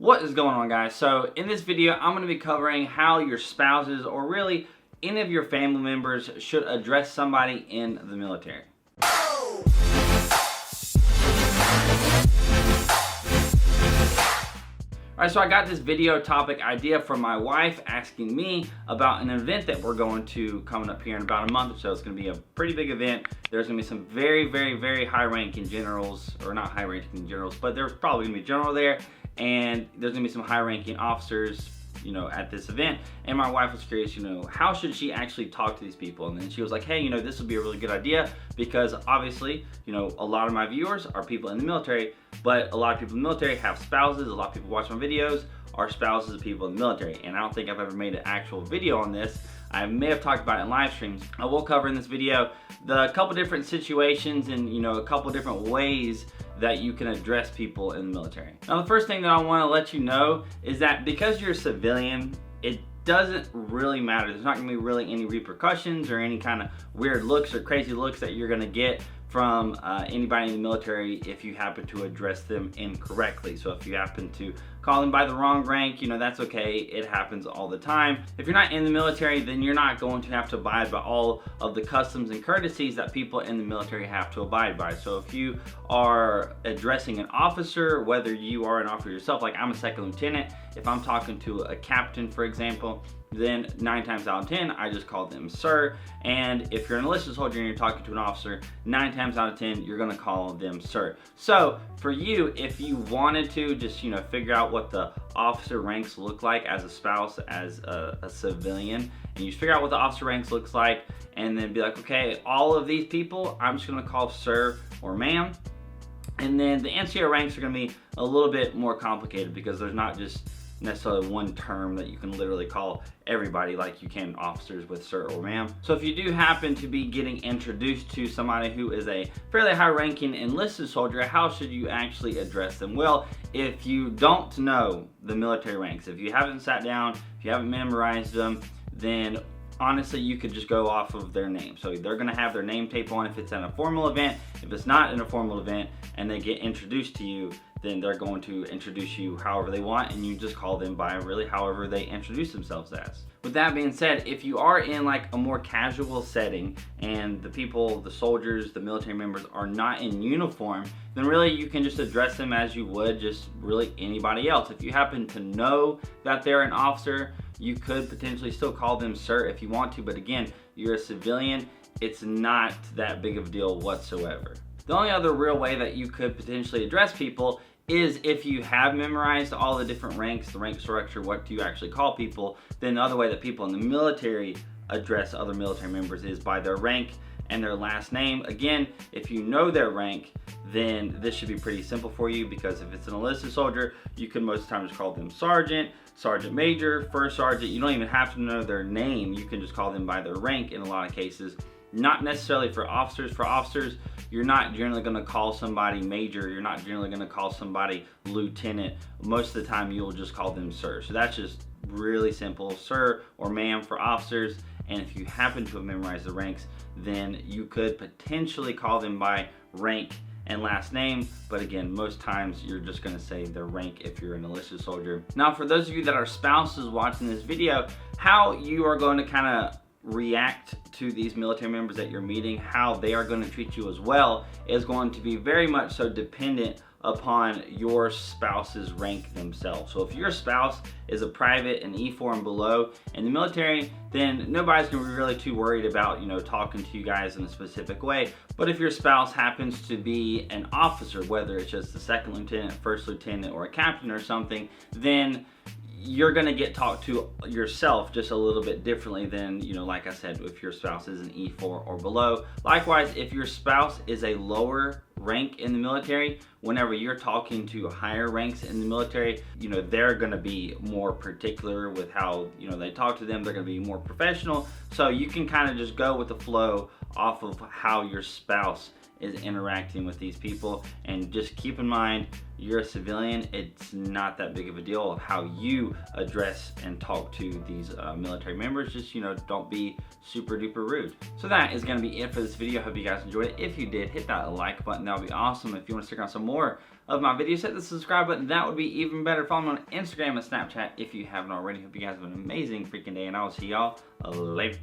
What is going on, guys? So in this video I'm going to be covering how your spouses or really any of your family members should address somebody in the military. Alright, so I got this video topic idea from my wife asking me about an event that we're going to coming up here in about a month or so. It's going to be a pretty big event. There's going to be some very high-ranking generals, or not high-ranking generals, but there's probably going to be a general there, and there's going to be some high-ranking officers, you know, at this event. And my wife was curious, you know, how should she actually talk to these people? And then she was like, hey, you know, this would be a really good idea because obviously, you know, a lot of my viewers are people in the military, but a lot of people in the military have spouses. A lot of people watch my videos are spouses of people in the military. And I don't think I've ever made an actual video on this. I may have talked about it in live streams. I will cover in this video the couple different situations and, you know, a couple different ways that you can address people in the military. Now, the first thing that I want to let you know is that because you're a civilian, it doesn't really matter. There's not going to be really any repercussions or any kind of weird looks or crazy looks that you're going to get from anybody in the military if you happen to address them incorrectly. So if you happen to call them by the wrong rank, you know, that's okay. It happens all the time. If you're not in the military, then you're not going to have to abide by all of the customs and courtesies that people in the military have to abide by. So if you are addressing an officer, whether you are an officer yourself, like I'm a second lieutenant, if I'm talking to a captain, for example, then 9 times out of 10, I just call them sir. And if you're an enlisted soldier and you're talking to an officer, 9 times out of 10, you're gonna call them sir. So for you, if you wanted to just, you know, figure out what the officer ranks look like as a spouse, as a civilian, and you figure out what the officer ranks looks like, and then be like, okay, all of these people, I'm just gonna call sir or ma'am. And then the NCO ranks are gonna be a little bit more complicated because there's not just necessarily one term that you can literally call everybody like you can officers with sir or ma'am. So if you do happen to be getting introduced to somebody who is a fairly high-ranking enlisted soldier, how should you actually address them? Well, if you don't know the military ranks, if you haven't sat down, if you haven't memorized them, then honestly, you could just go off of their name. So they're gonna have their name tape on if it's in a formal event. If it's not in a formal event and they get introduced to you, then they're going to introduce you however they want, and you just call them by really however they introduce themselves as. With that being said, if you are in like a more casual setting and the people, the soldiers, the military members are not in uniform, then really you can just address them as you would just really anybody else. If you happen to know that they're an officer, you could potentially still call them sir if you want to, but again, you're a civilian, it's not that big of a deal whatsoever. The only other real way that you could potentially address people is if you have memorized all the different ranks, the rank structure, what do you actually call people, then the other way that people in the military address other military members is by their rank and their last name. Again, if you know their rank, then this should be pretty simple for you, because if it's an enlisted soldier, you can most of the time just call them sergeant, sergeant major, first sergeant. You don't even have to know their name. You can just call them by their rank in a lot of cases. Not necessarily for officers. For officers, you're not generally going to call somebody major. You're not generally going to call somebody lieutenant. Most of the time, you'll just call them sir. So that's just really simple, sir or ma'am for officers. And if you happen to have memorized the ranks, then you could potentially call them by rank and last name, but again, most times you're just gonna say their rank if you're an enlisted soldier. Now, for those of you that are spouses watching this video, how you are going to kind of react to these military members that you're meeting, how they are going to treat you as well, is going to be very much so dependent upon your spouse's rank themselves. So if your spouse is a private, an E4 and below in the military, then nobody's gonna be really too worried about, you know, talking to you guys in a specific way. But if your spouse happens to be an officer, whether it's just a second lieutenant, first lieutenant, or a captain or something, then you're gonna get talked to yourself just a little bit differently than, you know, like I said, if your spouse is an E4 or below. Likewise, if your spouse is a lower rank in the military, whenever you're talking to higher ranks in the military, you know, they're gonna be more particular with how, you know, they talk to them. They're gonna be more professional. So you can kind of just go with the flow off of how your spouse is interacting with these people, and just keep in mind, you're a civilian. It's not that big of a deal of how you address and talk to these military members. Just, you know, don't be super duper rude. So that is going to be it for this video. Hope you guys enjoyed it. If you did, hit that like button. That would be awesome. If you want to stick around some more of my videos. Hit the subscribe button. That would be even better. Follow me on Instagram and Snapchat if you haven't already. Hope you guys have an amazing freaking day, and I will see y'all later.